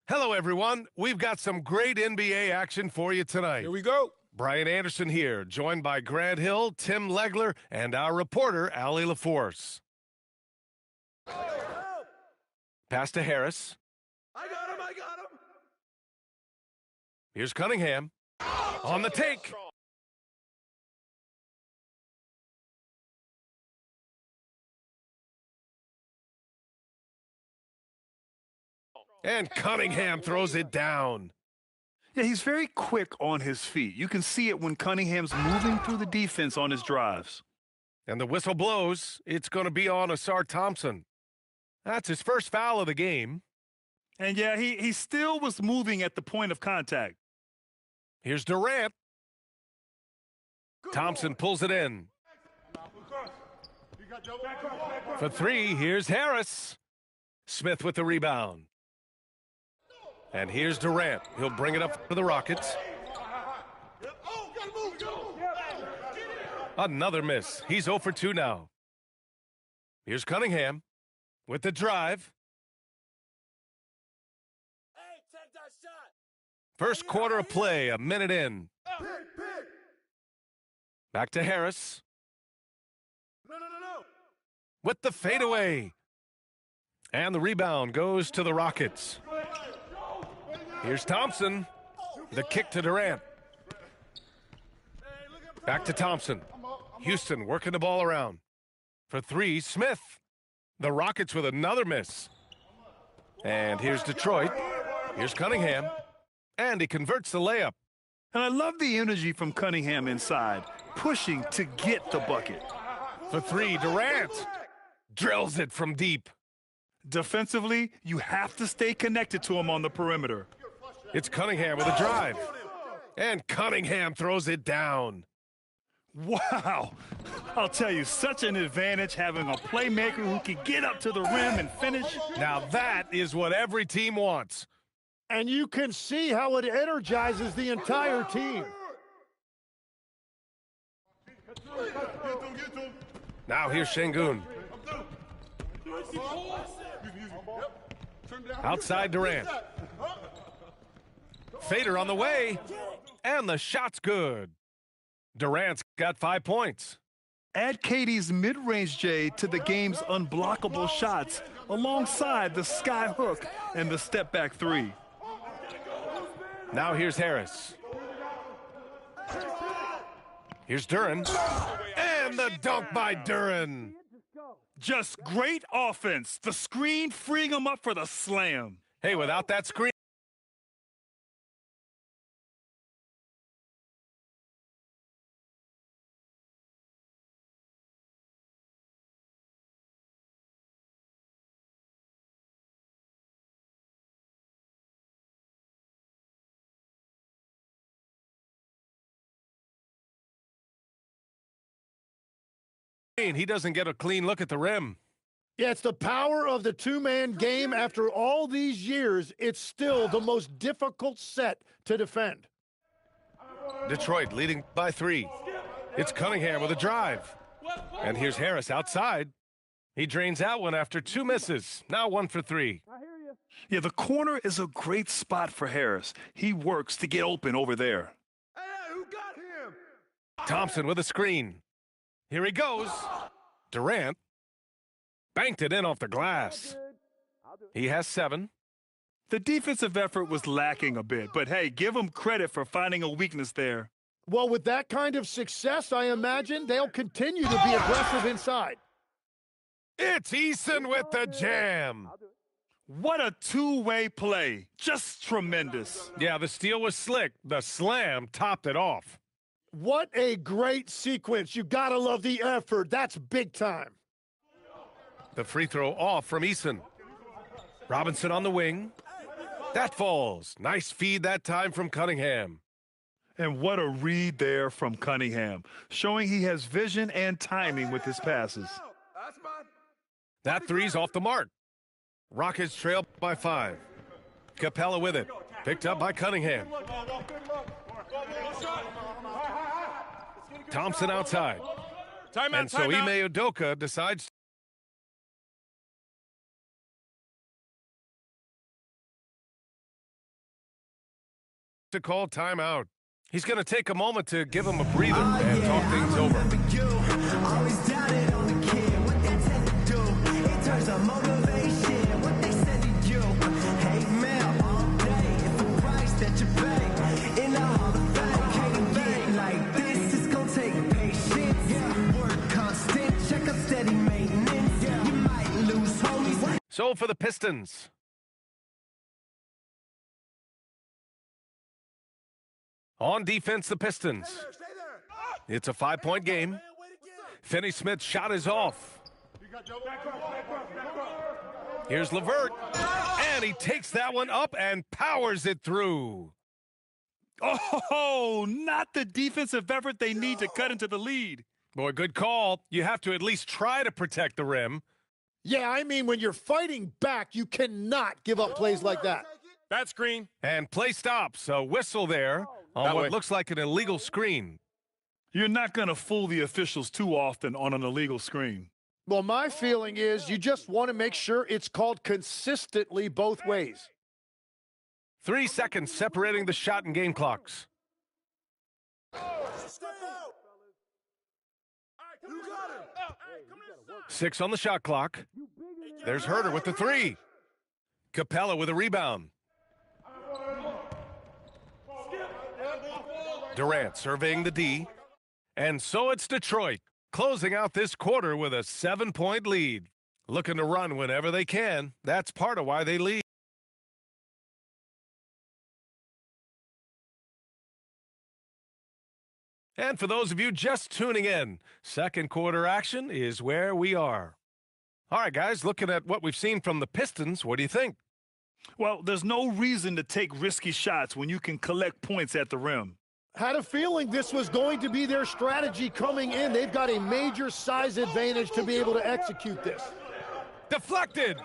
Hello, everyone. We've got some great NBA action for you tonight. Here we go. Brian Anderson here, joined by Grant Hill, Tim Legler, and our reporter, Allie LaForce. Pass to Harris. I got him. Here's Cunningham. On the take. And Cunningham throws it down. Yeah, he's very quick on his feet. You can see it when Cunningham's moving through the defense on his drives. And the whistle blows. It's going to be on Ausar Thompson. That's his first foul of the game. And yeah, he still was moving at the point of contact. Here's Durant. Thompson pulls it in. For three, here's Harris. Smith with the rebound. And here's Durant. He'll bring it up to the Rockets. Another miss. He's 0 for 2 now. Here's Cunningham with the drive. First quarter of play, a minute in. Back to Harris. With the fadeaway. And the rebound goes to the Rockets. Here's Thompson. The kick to Durant. Back to Thompson. Houston working the ball around. For three, Smith. The Rockets with another miss. And here's Detroit. Here's Cunningham. And he converts the layup. And I love the energy from Cunningham inside, pushing to get the bucket. For three, Durant drills it from deep. Defensively, you have to stay connected to him on the perimeter. It's Cunningham with a drive. And Cunningham throws it down. Wow. I'll tell you, such an advantage having a playmaker who can get up to the rim and finish. Now that is what every team wants. And you can see how it energizes the entire team. Now here's Şengün. Outside Durant. Fader on the way. And the shot's good. Durant's got 5 points. Add KD's mid-range J to the game's unblockable shots alongside the sky hook and the step-back three. Now here's Harris. Here's Duren. And the dunk by Duren. Just great offense. The screen freeing him up for the slam. Hey, without that screen. He doesn't get a clean look at the rim. Yeah, it's the power of the two-man game. After all these years, it's still the most difficult set to defend. Detroit leading by 3. It's Cunningham with a drive. And here's Harris outside. He drains out one after 2 misses. Now 1 for 3. Yeah, the corner is a great spot for Harris. He works to get open over there. Hey, who got him? Thompson with a screen. Here he goes. Durant banked it in off the glass. He has 7. The defensive effort was lacking a bit, but hey, give him credit for finding a weakness there. Well, with that kind of success, I imagine they'll continue to be aggressive inside. It's Eason with the jam. What a two-way play. Just tremendous. Yeah, the steal was slick. The slam topped it off. What a great sequence. You gotta love the effort. That's big time. The free throw off from Eason. Robinson on the wing. That falls. Nice feed that time from Cunningham. And what a read there from Cunningham, showing he has vision and timing with his passes. That three's off the mark. Rockets trail by 5. Capella with it. Picked up by Cunningham. Thompson outside. And so Ime Udoka decides to call timeout. He's going to take a moment to give him a breather and talk things over. Always doubted on the kid, what they tend to do. It turns on motivation, what they said to you. Hate mail all day, it's the price that you pay. In the Hall of Fame, can't like this, it's gonna take patience. Work constant, check up steady maintenance. You might lose homies. So for the Pistons. On defense, the Pistons. It's a 5-point game. Finney-Smith's shot is off. Here's LeVert, and he takes that one up and powers it through. Oh, not the defensive effort they need to cut into the lead. Boy, good call. You have to at least try to protect the rim. Yeah, I mean, when you're fighting back, you cannot give up plays like that. Bad screen. And play stops. A whistle there on what looks like an illegal screen. You're not going to fool the officials too often on an illegal screen. Well, my feeling is you just want to make sure it's called consistently both ways. 3 seconds separating the shot and game clocks. Step out. You got him. 6 on the shot clock. There's Herter with the 3. Capella with a rebound. Durant surveying the D. And so it's Detroit, closing out this quarter with a 7-point lead. Looking to run whenever they can. That's part of why they lead. And for those of you just tuning in, second quarter action is where we are. All right, guys, looking at what we've seen from the Pistons, what do you think? Well, there's no reason to take risky shots when you can collect points at the rim. Had a feeling this was going to be their strategy coming in. They've got a major size advantage to be able to execute this. Deflected.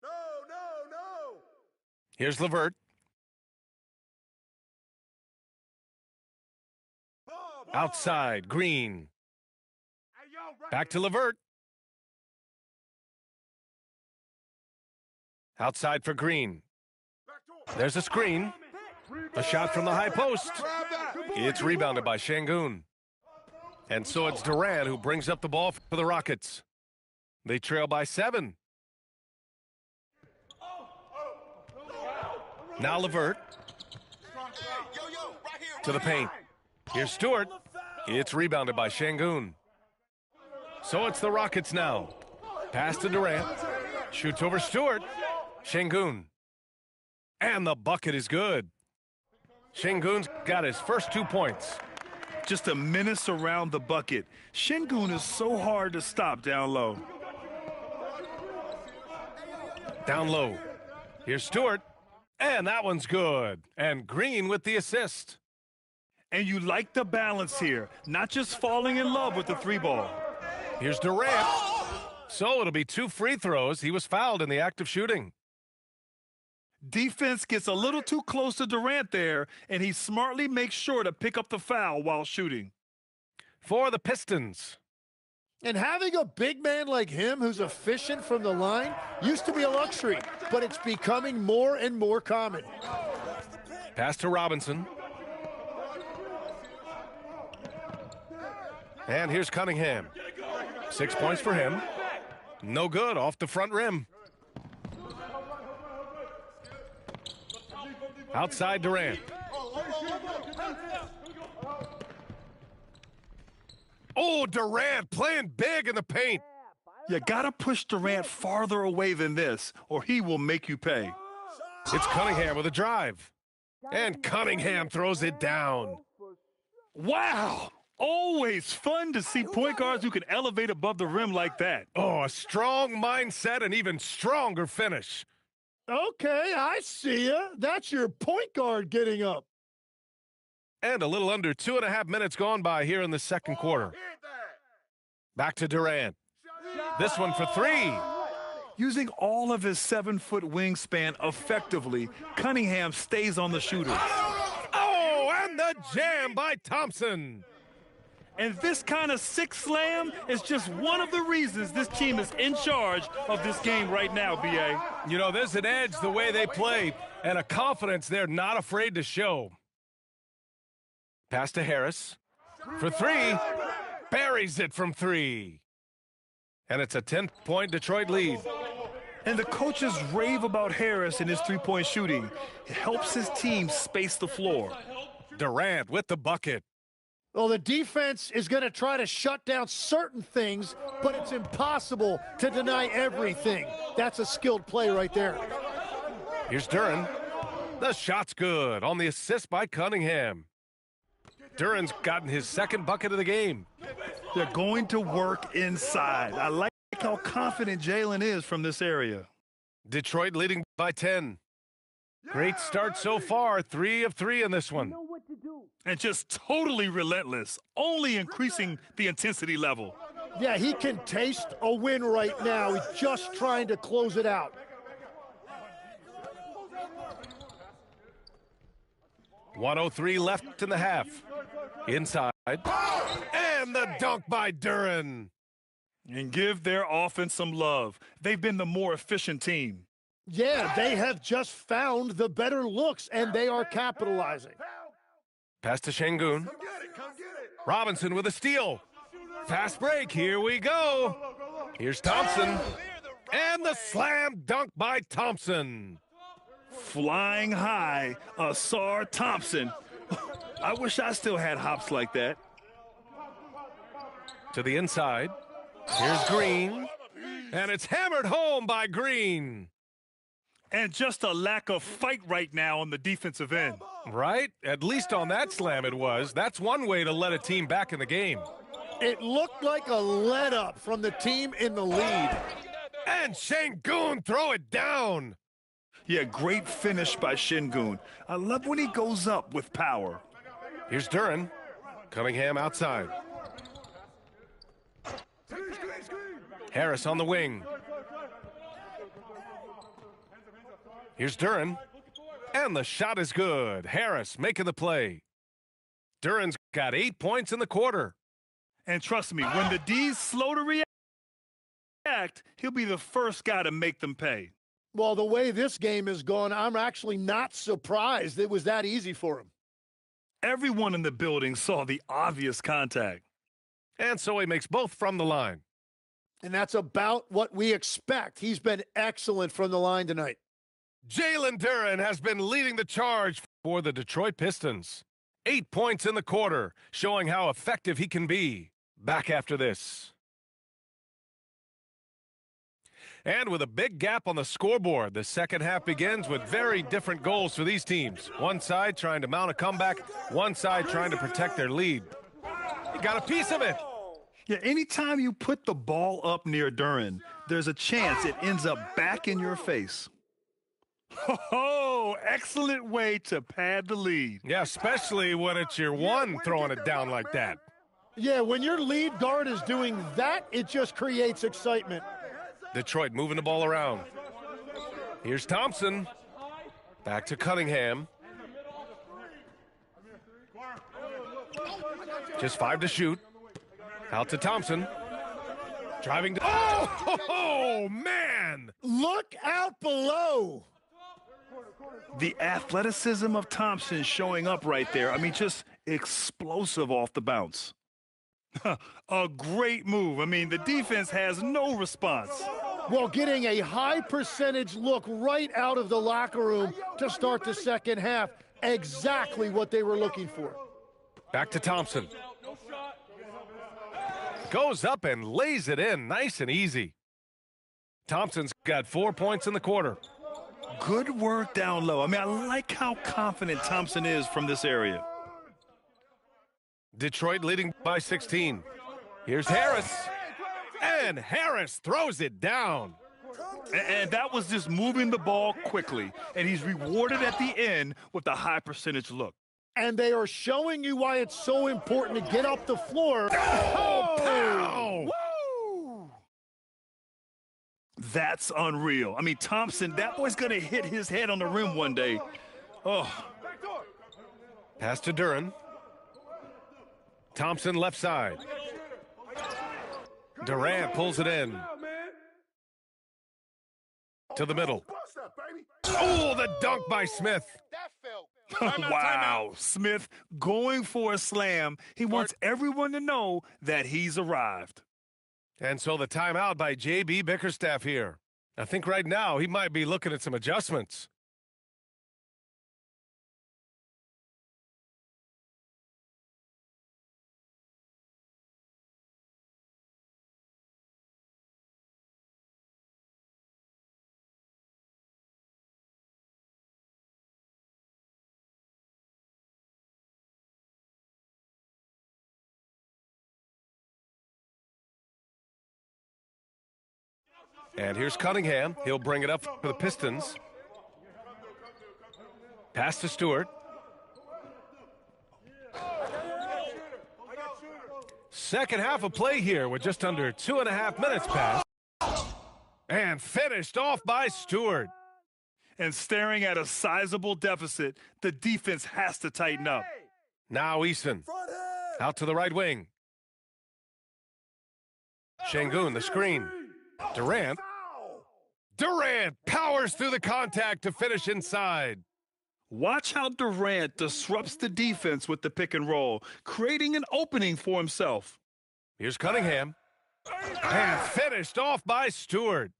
No. Here's LeVert. Outside, Green. Back to LeVert. Outside for Green. There's a screen. A shot from the high post. It's rebounded by Şengün. And so it's Durant who brings up the ball for the Rockets. They trail by 7. Now LeVert. To the paint. Here's Stewart. It's rebounded by Şengün. So it's the Rockets now. Pass to Durant. Shoots over Stewart. Şengün. And the bucket is good. Şengün's got his first 2 points. Just a menace around the bucket. Şengün is so hard to stop down low. Down low. Here's Stewart. And that one's good. And Green with the assist. And you like the balance here, not just falling in love with the 3-ball. Here's Durant. So it'll be 2 free throws. He was fouled in the act of shooting. Defense gets a little too close to Durant there, and he smartly makes sure to pick up the foul while shooting. For the Pistons. And having a big man like him who's efficient from the line used to be a luxury, but it's becoming more and more common. Pass to Robinson. And here's Cunningham. 6 points for him. No good off the front rim. Outside Durant. Oh, Durant playing big in the paint. You gotta push Durant farther away than this, or he will make you pay. It's Cunningham with a drive. And Cunningham throws it down. Wow! Always fun to see point guards who can elevate above the rim like that. Oh, a strong mindset and even stronger finish. Okay, I see ya. That's your point guard getting up. And a little under 2.5 minutes gone by here in the second quarter. Back to Durant. This one for 3. Using all of his 7-foot wingspan effectively, Cunningham stays on the shooter. Oh, and the jam by Thompson. And this kind of six slam is just one of the reasons this team is in charge of this game right now, B.A. You know, there's an edge the way they play and a confidence they're not afraid to show. Pass to Harris for three. Buries it from three. And it's a 10-point Detroit lead. And the coaches rave about Harris and his three-point shooting. It helps his team space the floor. Durant with the bucket. Well, the defense is going to try to shut down certain things, but it's impossible to deny everything. That's a skilled play right there. Here's Duren. The shot's good on the assist by Cunningham. Duren's gotten his second bucket of the game. They're going to work inside. I like how confident Jalen is from this area. Detroit leading by 10. Great start so far. 3 of 3 in this one. And just totally relentless, only increasing the intensity level. Yeah, he can taste a win right now. He's just trying to close it out. .103 left in the half. Inside. And the dunk by Duren. And give their offense some love. They've been the more efficient team. Yeah, they have just found the better looks, and they are capitalizing. Pass to Şengün. Robinson with a steal. Fast break. Here we go. Here's Thompson. And the slam dunk by Thompson. Flying high, Ausar Thompson. I wish I still had hops like that. To the inside. Here's Green. And it's hammered home by Green. And just a lack of fight right now on the defensive end. Right? At least on that slam it was. That's one way to let a team back in the game. It looked like a let-up from the team in the lead. And Şengün throw it down. Yeah, great finish by Şengün. I love when he goes up with power. Here's Duren. Cunningham outside. Harris on the wing. Here's Duren. And the shot is good. Harris making the play. Duren's got 8 points in the quarter. And trust me, when the D's slow to react, he'll be the first guy to make them pay. Well, the way this game is going, I'm actually not surprised it was that easy for him. Everyone in the building saw the obvious contact. And so he makes both from the line. And that's about what we expect. He's been excellent from the line tonight. Jalen Duren has been leading the charge for the Detroit Pistons. 8 points in the quarter, showing how effective he can be. Back after this. And with a big gap on the scoreboard, the second half begins with very different goals for these teams. One side trying to mount a comeback, one side trying to protect their lead. He got a piece of it. Yeah, anytime you put the ball up near Duren, there's a chance it ends up back in your face. Oh, excellent way to pad the lead. Yeah, especially when it's your one throwing it down like that. Yeah, when your lead guard is doing that, it just creates excitement. Detroit moving the ball around. Here's Thompson. Back to Cunningham. Just 5 to shoot. Out to Thompson. Driving to... Oh, man! Look out below. The athleticism of Thompson showing up right there. I mean, just explosive off the bounce. A great move. I mean, the defense has no response. Well, getting a high percentage look right out of the locker room to start the second half. Exactly what they were looking for. Back to Thompson. Goes up and lays it in nice and easy. Thompson's got 4 points in the quarter. Good work down low. I mean, I like how confident Thompson is from this area. Detroit leading by 16. Here's Harris. And Harris throws it down. And that was just moving the ball quickly. And he's rewarded at the end with a high percentage look. And they are showing you why it's so important to get up the floor. Oh, pow! Woo! That's unreal. I mean, Thompson, that boy's going to hit his head on the rim one day. Oh. Pass to Duren. Thompson left side. Durant pulls it in. To the middle. Oh, the dunk by Smith. Wow, Smith going for a slam. He wants everyone to know that he's arrived. And so the timeout by J.B. Bickerstaff here. I think right now he might be looking at some adjustments. And here's Cunningham. He'll bring it up for the Pistons. Pass to Stewart. Second half of play here with just under 2.5 minutes passed. And finished off by Stewart. And staring at a sizable deficit, the defense has to tighten up. Now Eason. Out to the right wing. Şengün, the screen. Durant powers through the contact to finish inside. Watch how Durant disrupts the defense with the pick and roll, creating an opening for himself. Here's Cunningham. And finished off by Stewart.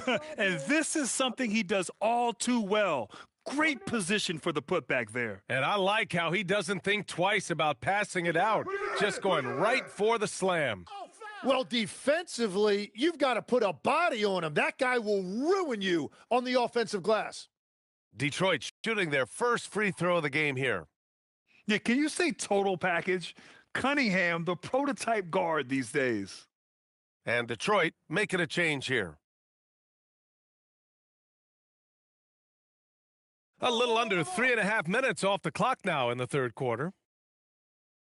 And this is something he does all too well. Great position for the putback there. And I like how he doesn't think twice about passing it out, just going right for the slam. Well, defensively, you've got to put a body on him. That guy will ruin you on the offensive glass. Detroit shooting their first free throw of the game here. Yeah, can you say total package? Cunningham, the prototype guard these days. And Detroit making a change here. A little under 3.5 minutes off the clock now in the third quarter.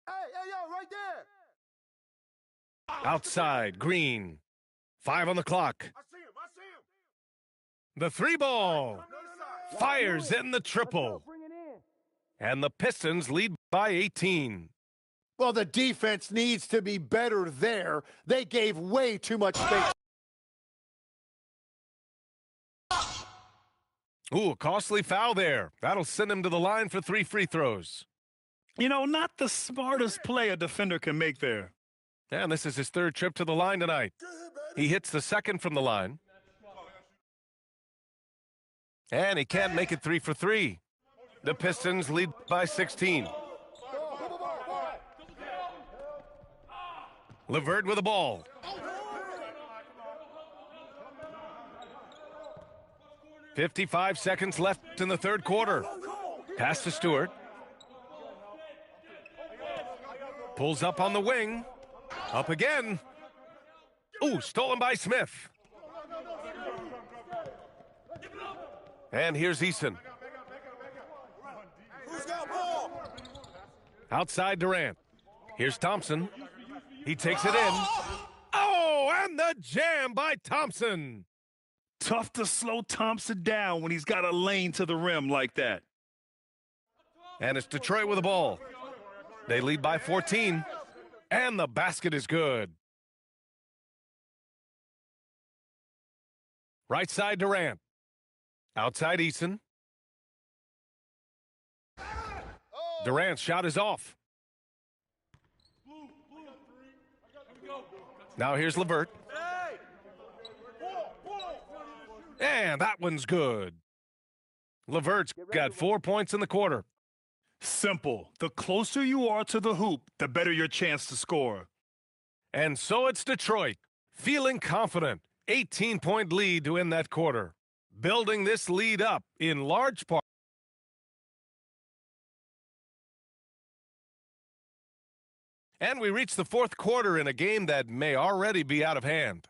Hey, yo, right there. Outside, Green. 5 on the clock. I see him. The three ball. Fires in the triple. And the Pistons lead by 18. Well, the defense needs to be better there. They gave way too much space. Ooh, a costly foul there. That'll send him to the line for 3 free throws. You know, not the smartest play a defender can make there. And this is his third trip to the line tonight. He hits the second from the line. And he can't make it 3 for 3. The Pistons lead by 16. LeVert with the ball. .55 seconds left in the third quarter. Pass to Stewart. Pulls up on the wing. Up again. Ooh, stolen by Smith. And here's Eason. Outside Durant. Here's Thompson. He takes it in. Oh, and the jam by Thompson. Tough to slow Thompson down when he's got a lane to the rim like that. And it's Detroit with the ball. They lead by 14. And the basket is good. Right side Durant. Outside Eason. Durant's shot is off. Now here's LeVert. And that one's good. LeVert's got 4 points in the quarter. Simple. The closer you are to the hoop, the better your chance to score. And so it's Detroit, feeling confident. 18-point lead to end that quarter. Building this lead up in large part. And we reach the fourth quarter in a game that may already be out of hand.